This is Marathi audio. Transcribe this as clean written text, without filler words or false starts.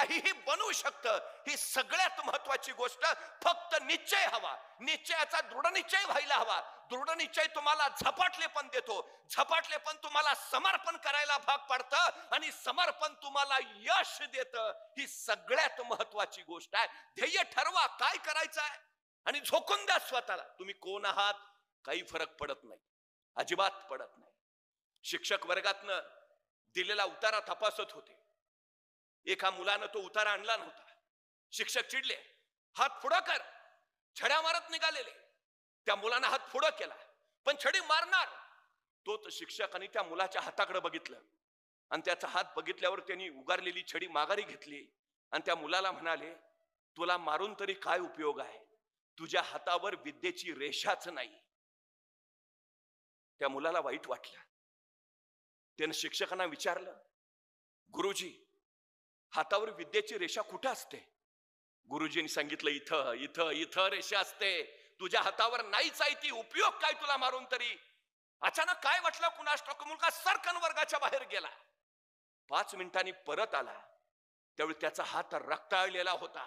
काहीही बनवू शकतं. ही सगळ्यात महत्वाची गोष्ट. फक्त निश्चय हवा. निश्चयाचा दृढ निश्चय व्हायला हवा. दृढ निश्चय तुम्हाला झपाटले पण देतो. झपाटले पण तुम्हाला समर्पण करायला भाग पाडतं आणि समर्पण तुम्हाला यश देतं. ही सगळ्यात महत्वाची गोष्ट आहे. ध्येय ठरवा, काय करायचं आहे आणि झोकून द्या स्वतःला. तुम्ही कोण आहात काही फरक पडत नाही, अजिबात पडत नाही. शिक्षक वर्गातनं दिलेला उतारा तपासत होते. एका मुलानं तो उतारा आणला नव्हता. शिक्षक चिडले. हात पुढं कर. छड्या मारत निघालेले. त्या मुलानं हात पुढं केला, पण छडी मारणार. तो शिक्षकाने त्या मुलाच्या हाताकडे बघितलं आणि त्याचा हात बघितल्यावर त्यांनी उगारलेली छडी माघारी घेतली आणि त्या मुलाला म्हणाले, तुला मारून तरी काय उपयोग आहे, तुझ्या हातावर विद्येची रेषाच नाही. त्या मुलाला वाईट वाटलं. त्याने शिक्षकांना विचारलं, गुरुजी हातावर विद्येची रेषा कुठं असते? गुरुजींनी सांगितलं, इथं इथं इथं रेषा असते. तुझ्या हातावर नाहीच आहे ती. उपयोग काय तुला मारून तरी? अचानक काय वाटलं कुणास ठाऊक, मुलगा सरकन वर्गाच्या बाहेर गेला. 5 मिनिटांनी परत आला. त्यावेळी त्याचा हात रक्ताळलेला होता.